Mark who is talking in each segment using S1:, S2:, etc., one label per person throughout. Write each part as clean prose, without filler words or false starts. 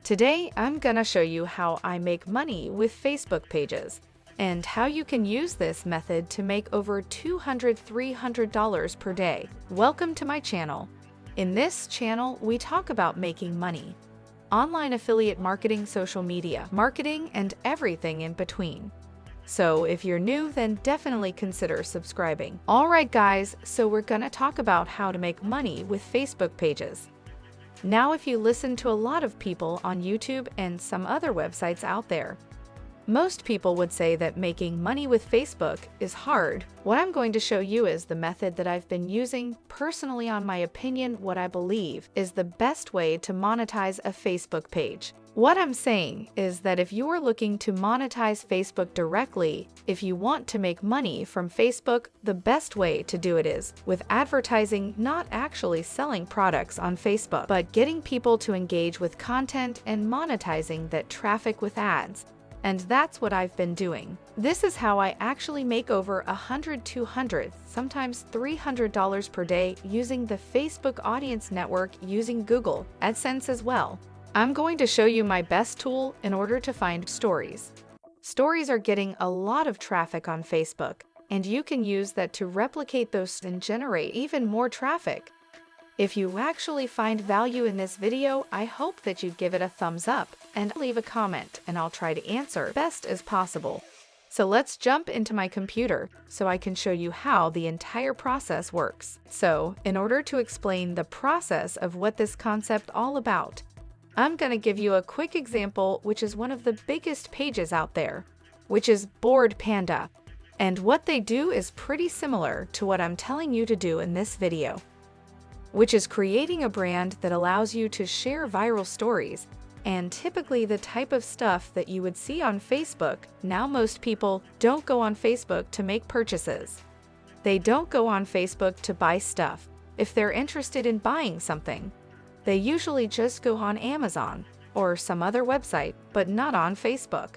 S1: Today, I'm gonna show you how I make money with Facebook pages and how you can use this method to make over $200–300 per day. Welcome to my channel. In this channel, we talk about making money, online affiliate marketing, social media marketing, and everything in between. So if you're new, then definitely consider subscribing. Alright guys, so we're gonna talk about how to make money with Facebook pages. Now, if you listen to a lot of people on YouTube and some other websites out there, most people would say that making money with Facebook is hard. What I'm going to show you is the method that I've been using personally. On my opinion, what I believe is the best way to monetize a Facebook page. What I'm saying is that if you are looking to monetize Facebook directly, if you want to make money from Facebook, the best way to do it is with advertising, not actually selling products on Facebook, but getting people to engage with content and monetizing that traffic with ads. And that's what I've been doing. This is how I actually make over $100, $200, sometimes $300 per day using the Facebook audience network, using Google AdSense as well. I'm going to show you my best tool in order to find stories. Stories are getting a lot of traffic on Facebook, and you can use that to replicate those and generate even more traffic. If you actually find value in this video, I hope that you give it a thumbs up and leave a comment, and I'll try to answer best as possible. So let's jump into my computer so I can show you how the entire process works. So, in order to explain the process of what this concept all about, I'm going to give you a quick example, which is one of the biggest pages out there, which is Bored Panda. And what they do is pretty similar to what I'm telling you to do in this video, which is creating a brand that allows you to share viral stories, and typically the type of stuff that you would see on Facebook. Now, most people don't go on Facebook to make purchases. They don't go on Facebook to buy stuff. If they're interested in buying something, they usually just go on Amazon or some other website, but not on Facebook.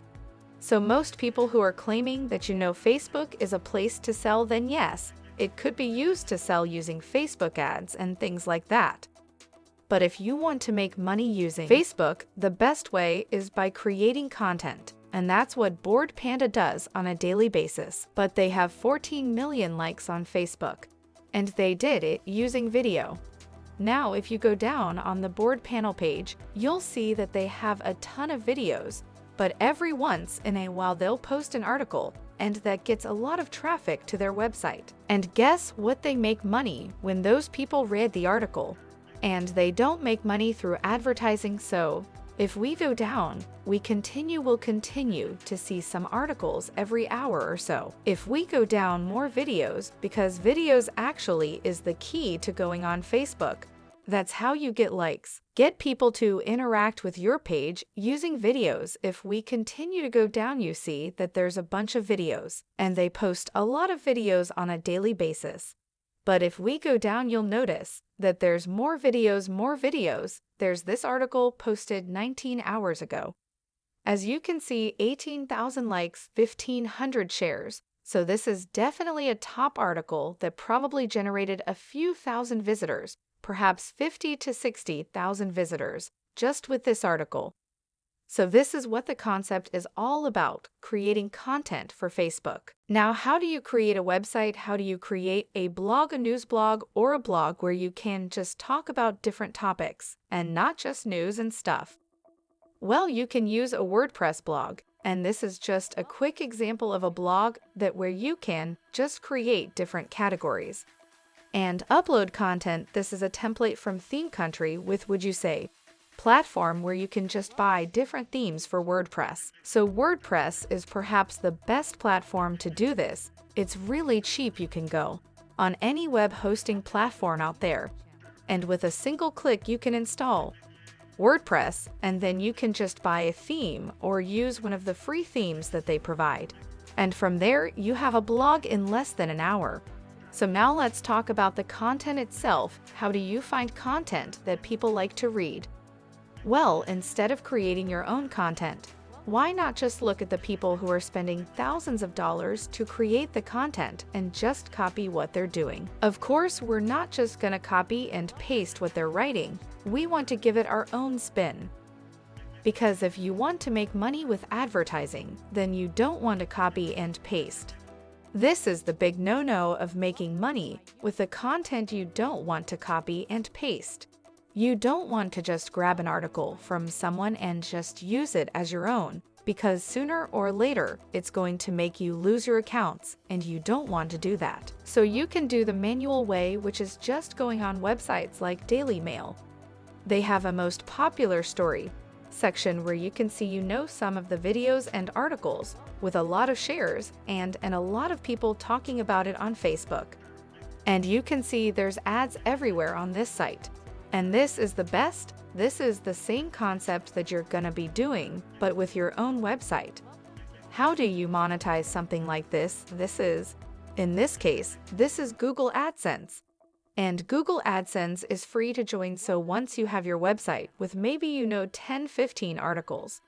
S1: So most people who are claiming that Facebook is a place to sell, then yes, it could be used to sell using Facebook ads and things like that. But if you want to make money using Facebook, the best way is by creating content. And that's what Bored Panda does on a daily basis. But they have 14 million likes on Facebook. And they did it using video. Now, if you go down on the Bored Panel page, you'll see that they have a ton of videos. But every once in a while they'll post an article, and that gets a lot of traffic to their website. And guess what? They make money when those people read the article. And they don't make money through advertising. So if we go down, we'll continue to see some articles every hour or so. If we go down, more videos, because videos actually is the key to going on Facebook. That's how you get likes. Get people to interact with your page using videos. If we continue to go down, you see that there's a bunch of videos, and they post a lot of videos on a daily basis. But if we go down, you'll notice that there's more videos. There's this article posted 19 hours ago. As you can see, 18,000 likes, 1,500 shares. So this is definitely a top article that probably generated a few thousand visitors, perhaps 50 to 60,000 visitors, just with this article. So this is what the concept is all about, creating content for Facebook. Now, how do you create a website? How do you create a blog, a news blog, or a blog where you can just talk about different topics and not just news and stuff? Well, you can use a WordPress blog. And this is just a quick example of a blog where you can just create different categories and upload content. This is a template from Theme Country with, would you say, platform where you can just buy different themes for WordPress. So WordPress is perhaps the best platform to do this. It's really cheap. You can go on any web hosting platform out there, and with a single click you can install WordPress, and then you can just buy a theme or use one of the free themes that they provide. And from there, you have a blog in less than an hour. So now let's talk about the content itself. How do you find content that people like to read? Well, instead of creating your own content, why not just look at the people who are spending thousands of dollars to create the content and just copy what they're doing? Of course, we're not just gonna copy and paste what they're writing. We want to give it our own spin. Because if you want to make money with advertising, then you don't want to copy and paste. This is the big no-no of making money with the content you don't want to copy and paste. You don't want to just grab an article from someone and just use it as your own, because sooner or later it's going to make you lose your accounts, and you don't want to do that. So you can do the manual way, which is just going on websites like Daily Mail. They have a most popular story section where you can see some of the videos and articles with a lot of shares and a lot of people talking about it on Facebook. And you can see there's ads everywhere on this site. And this is the best. This is the same concept that you're gonna be doing, but with your own website. How do you monetize something like this? In this case, this is Google AdSense. And Google AdSense is free to join, so once you have your website with maybe 10-15 articles,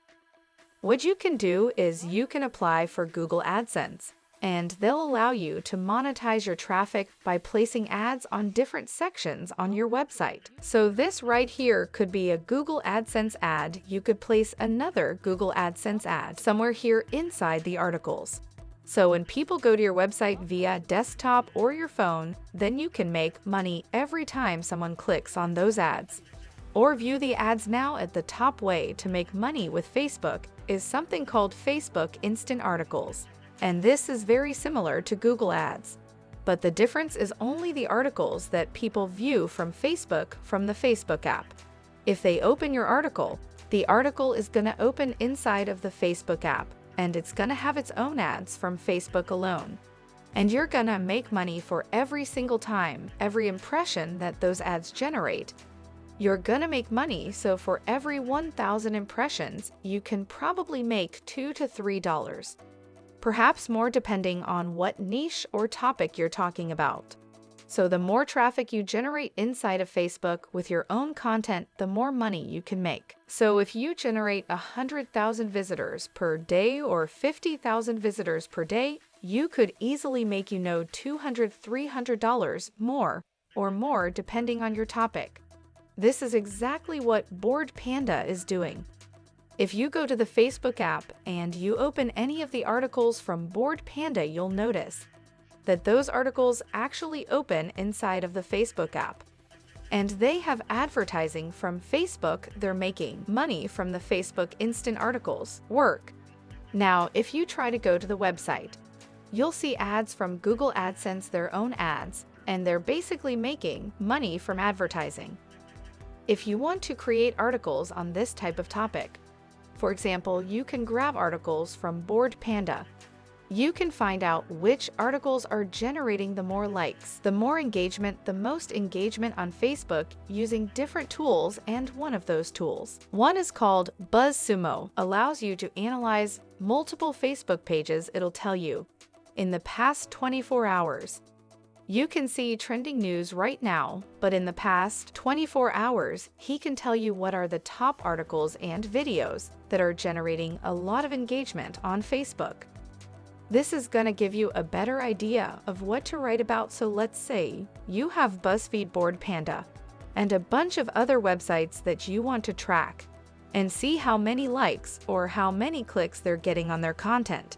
S1: what you can do is you can apply for Google AdSense, and they'll allow you to monetize your traffic by placing ads on different sections on your website. So this right here could be a Google AdSense ad. You could place another Google AdSense ad somewhere here inside the articles. So when people go to your website via desktop or your phone, then you can make money every time someone clicks on those ads. Or view the ads now. At the top way to make money with Facebook is something called Facebook Instant Articles. And this is very similar to Google Ads. But the difference is only the articles that people view from Facebook from the Facebook app. If they open your article, the article is going to open inside of the Facebook app, and it's going to have its own ads from Facebook alone. And you're going to make money for every single time, every impression that those ads generate. You're going to make money, so for every 1,000 impressions, you can probably make $2 to $3. Perhaps more depending on what niche or topic you're talking about. So the more traffic you generate inside of Facebook with your own content, the more money you can make. So if you generate 100,000 visitors per day or 50,000 visitors per day, you could easily make $200, $300 more depending on your topic. This is exactly what Bored Panda is doing. If you go to the Facebook app and you open any of the articles from Bored Panda, you'll notice that those articles actually open inside of the Facebook app. And they have advertising from Facebook. They're making money from the Facebook Instant Articles work. Now, if you try to go to the website, you'll see ads from Google AdSense, their own ads, and they're basically making money from advertising. If you want to create articles on this type of topic, for example, you can grab articles from Bored Panda. You can find out which articles are generating the more likes, the more engagement, the most engagement on Facebook using different tools, and one of those tools. One is called BuzzSumo, allows you to analyze multiple Facebook pages. It'll tell you in the past 24 hours. You can see trending news right now, but in the past 24 hours, he can tell you what are the top articles and videos that are generating a lot of engagement on Facebook. This is going to give you a better idea of what to write about. So let's say you have BuzzFeed, Bored Panda, and a bunch of other websites that you want to track and see how many likes or how many clicks they're getting on their content.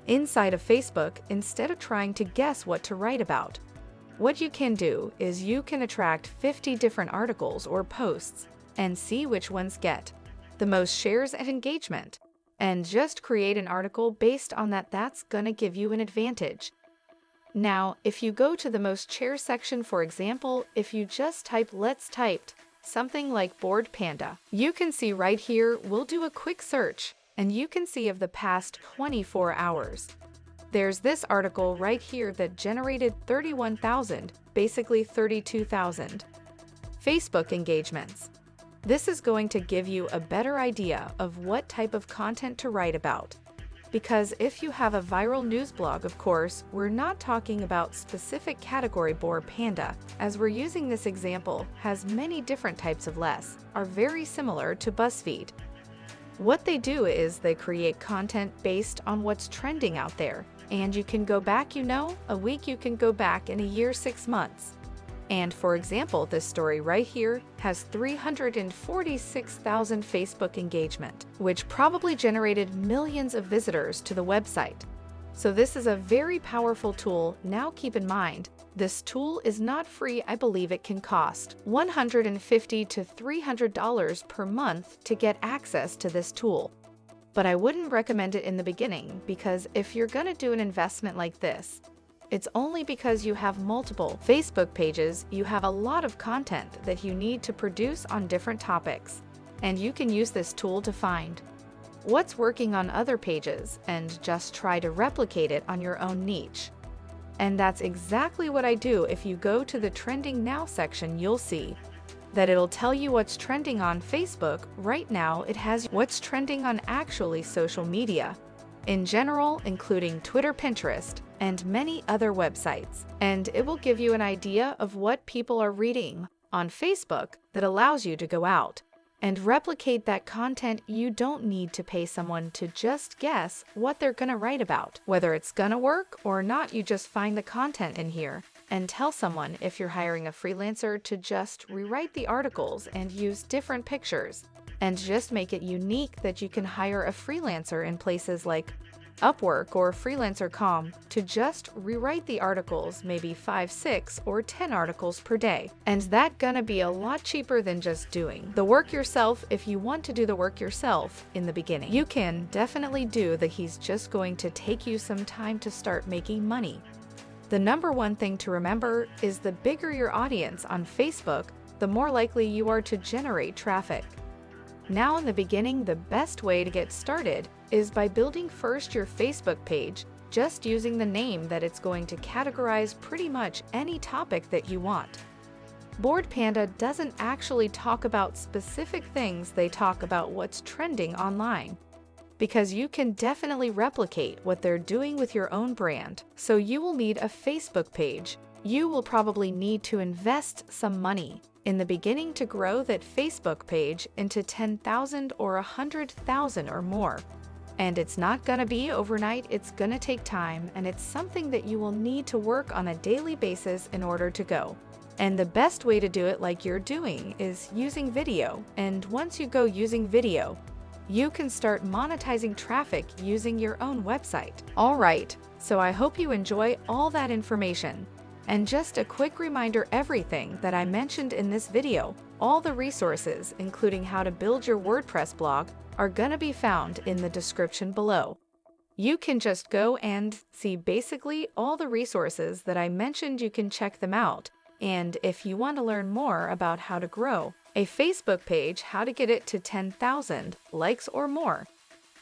S1: Inside of Facebook, instead of trying to guess what to write about, what you can do is you can attract 50 different articles or posts and see which ones get the most shares and engagement, and just create an article based on that. That's gonna give you an advantage. Now, if you go to the most shares section, for example, if you just type something like Bored Panda, you can see right here, we'll do a quick search, and you can see of the past 24 hours. There's this article right here that generated 31,000, basically 32,000 Facebook engagements. This is going to give you a better idea of what type of content to write about. Because if you have a viral news blog, of course, we're not talking about specific category. Bored Panda, as we're using this example, has many different types of are very similar to BuzzFeed. What they do is they create content based on what's trending out there. And you can go back, a week, you can go back in a year, 6 months. And for example, this story right here has 346,000 Facebook engagement, which probably generated millions of visitors to the website. So this is a very powerful tool. Now keep in mind, this tool is not free. I believe it can cost $150 to $300 per month to get access to this tool. But I wouldn't recommend it in the beginning, because if you're gonna do an investment like this, it's only because you have multiple Facebook pages, you have a lot of content that you need to produce on different topics, and you can use this tool to find what's working on other pages and just try to replicate it on your own niche. And that's exactly what I do. If you go to the Trending Now section, you'll see that it'll tell you what's trending on Facebook. Right now, it has what's trending on actually social media in general, including Twitter, Pinterest, and many other websites. And it will give you an idea of what people are reading on Facebook that allows you to go out and replicate that content. You don't need to pay someone to just guess what they're gonna write about. Whether it's gonna work or not, you just find the content in here and tell someone, if you're hiring a freelancer, to just rewrite the articles and use different pictures and just make it unique, that you can hire a freelancer in places like Upwork or Freelancer.com to just rewrite the articles, maybe 5, 6, or 10 articles per day. And that's gonna be a lot cheaper than just doing the work yourself. If you want to do the work yourself in the beginning, you can definitely do that. He's just going to take you some time to start making money. The number one thing to remember is the bigger your audience on Facebook, the more likely you are to generate traffic. Now in the beginning, the best way to get started is by building first your Facebook page, just using the name that it's going to categorize pretty much any topic that you want. Bored Panda doesn't actually talk about specific things, they talk about what's trending online, because you can definitely replicate what they're doing with your own brand. So you will need a Facebook page. You will probably need to invest some money in the beginning to grow that Facebook page into 10,000 or 100,000 or more. And it's not gonna be overnight, it's gonna take time, and it's something that you will need to work on a daily basis in order to go. And the best way to do it, like you're doing, is using video. And once you go using video, you can start monetizing traffic using your own website. All right, so I hope you enjoy all that information. And just a quick reminder, everything that I mentioned in this video, all the resources, including how to build your WordPress blog, are gonna be found in the description below. You can just go and see basically all the resources that I mentioned. You can check them out. And if you want to learn more about how to grow a Facebook page, how to get it to 10,000 likes or more,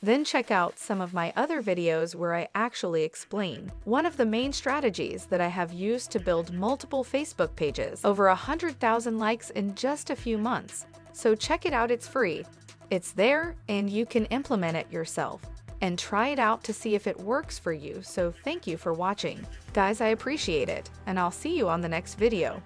S1: then check out some of my other videos where I actually explain one of the main strategies that I have used to build multiple Facebook pages, over 100,000 likes in just a few months. So check it out, it's free. It's there and you can implement it yourself and try it out to see if it works for you. So thank you for watching. Guys, I appreciate it, and I'll see you on the next video.